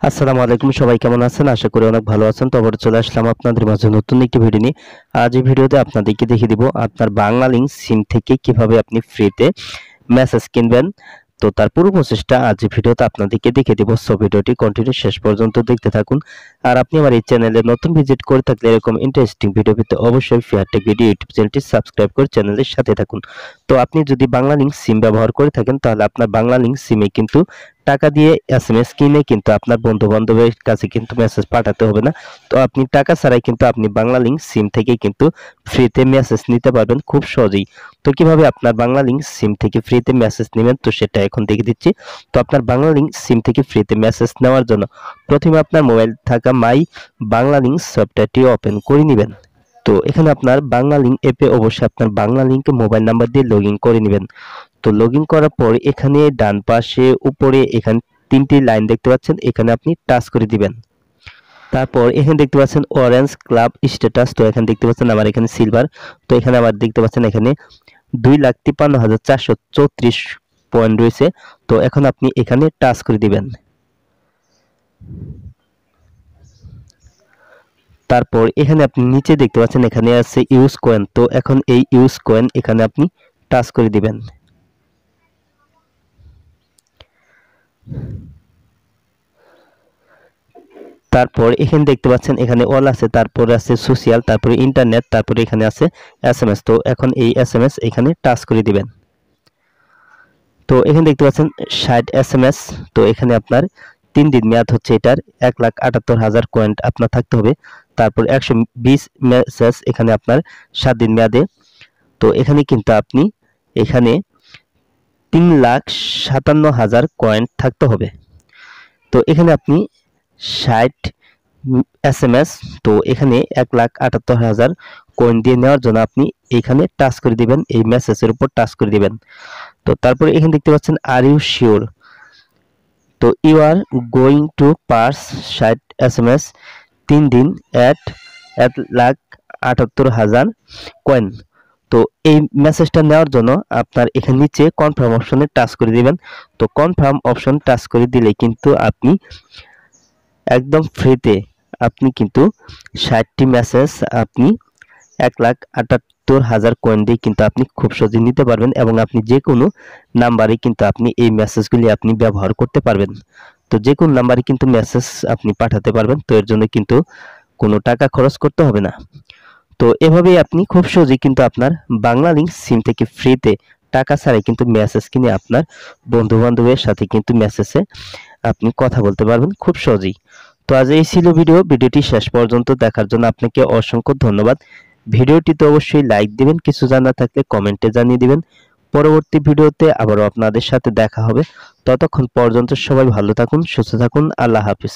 আসসালামু আলাইকুম, সবাই কেমন আছেন? আশা করি অনেক ভালো আছেন। তো আবার চলে আসলাম আপনাদের মাঝে নতুন একটি ভিডিও নিয়ে। আজ এই ভিডিওতে আপনাদেরকে দেখিয়ে দিব আপনার বাংলালিংক সিম থেকে কিভাবে আপনি ফ্রিতে মেসেজ কিনবেন। তো তার পুরো প্রসেসটা আজ এই ভিডিওতে আপনাদেরকে দেখিয়ে দিব। সো ভিডিওটি কন্টিনিউ শেষ পর্যন্ত দেখতে থাকুন। আর আপনি আমার এই চ্যানেলে নতুন ভিজিট করে থাকলে এরকম ইন্টারেস্টিং ভিডিও পেতে অবশ্যই ফিহাদ টেক ভিডিও ইউটিউব চ্যানেলটি সাবস্ক্রাইব করে চ্যানেলের সাথে থাকুন। তো আপনি যদি বাংলালিংক সিম ব্যবহার করে থাকেন তাহলে আপনার বাংলালিংক সিমে কিন্তু টাকা দিয়ে এসএমএস কিনে কিন্তু আপনার বন্ধু বান্ধবের কাছে কিন্তু মেসেজ পাঠাতে হবে না। তো আপনি টাকা ছাড়াই কিন্তু আপনি বাংলালিংক সিম থেকে কিন্তু ফ্রিতে মেসেজ নিতে পারবেন খুব সহজেই। তো কিভাবে আপনার বাংলালিংক সিম থেকে ফ্রিতে মেসেজ নেবেন তো সেটা এখন দেখিয়ে দিচ্ছি। তো আপনার বাংলালিংক সিম থেকে ফ্রিতে মেসেজ নেওয়ার জন্য প্রথমে আপনার মোবাইল থাকা মাই বাংলালিংক সফটওয়্যারটি ওপেন করে নেবেন। তো এখানে আপনার বাংলালিংক অ্যাপে অবশ্যই আপনার বাংলালিংকে মোবাইল নাম্বার দিয়ে লগ ইন করে নেবেন। তো লগ ইন করার পর এখানে ডান পাশে উপরে এখানে তিনটি লাইন দেখতে পাচ্ছেন, এখানে আপনি টাচ করে দিবেন। তারপর এখানে দেখতে পাচ্ছেন অরেঞ্জ ক্লাব স্ট্যাটাস, তো এখানে দেখতে পাচ্ছেন আমার এখানে সিলভার। তো এখানে আবার দেখতে পাচ্ছেন এখানে 2,53,434 পয়েন্ট রয়েছে। তো এখন আপনি এখানে টাচ করে দিবেন। তারপর এখানে আপনি নিচে দেখতে পাচ্ছেন এখানে আছে ইউজ কয়েন। তো এখন এই ইউজ কয়েন এখানে আপনি টাচ করে দিবেন। তারপর এখানে দেখতে পাচ্ছেন এখানে অল আছে, তারপরে আছে সোশ্যাল, তারপরে ইন্টারনেট, তারপরে এখানে আছে এসএমএস। তো এখন এই এসএমএস এখানে টাচ করে দিবেন। তো এখানে দেখতে পাচ্ছেন 60 এসএমএস। তো এখানে আপনার 3 দিন মেয়াদ হচ্ছে, এটার 1,78,000 কয়েন আপনার থাকতে হবে। তারপর 120 মেসেজ এখানে আপনার 7 দিন মেয়াদে। তো এখানে কিন্তু আপনি এখানে 3,57,000 কয়েন থাকতে হবে। তো এখানে আপনি 60 এসএমএস, তো এখানে 1,78,000 কয়েন দিয়ে নেওয়ার জন্য আপনি এখানে টাচ করে দিবেন, এই মেসেজের উপর টাচ করে দিবেন। তো তারপরে এখানে দেখতে পাচ্ছেন আর ইউ শিওর, তো you are going to pass 60 SMS 3 দিন এট 1,78,000 কয়েন। তো এই মেসেজটা নেওয়ার জন্য আপনার এখানে নিচে কনফার্ম অপশনে টাচ করে দিবেন। তো কনফার্ম অপশন টাচ করে দিলে কিন্তু আপনি একদম ফ্রিতে আপনি কিন্তু 60টি মেসেজ আপনি 1,78,000 কয়েন দিয়ে কিন্তু আপনি খুব সহজে নিতে পারবেন এবং আপনি যে কোনো নাম্বারে কিন্তু আপনি এই মেসেজগুলি আপনি ব্যবহার করতে পারবেন। তো যে কোনো নাম্বারে কিন্তু মেসেজ আপনি পাঠাতে পারবেন। তো এর জন্য কিন্তু কোনো টাকা খরচ করতে হবে না। তো এভাবেই আপনি খুব সহজেই কিন্তু আপনার বাংলালিংক সিম থেকে ফ্রিতে টাকা ছাড়াই কিন্তু মেসেজ কিনে আপনার বন্ধু বান্ধবের সাথে কিন্তু মেসেজে আপনি কথা বলতে পারবেন খুব সহজেই। তো আজ এই ছিল ভিডিওটি শেষ পর্যন্ত দেখার জন্য আপনাকে অসংখ্য ধন্যবাদ। ভিডিওটিতে অবশ্যই লাইক দিবেন, কিছু জানা থাকলে কমেন্টে জানিয়ে দিবেন। পরবর্তী ভিডিওতে আবারও আপনাদের সাথে দেখা হবে। ততক্ষণ পর্যন্ত সবাই ভালো থাকুন, সুস্থ থাকুন। আল্লাহ হাফিজ।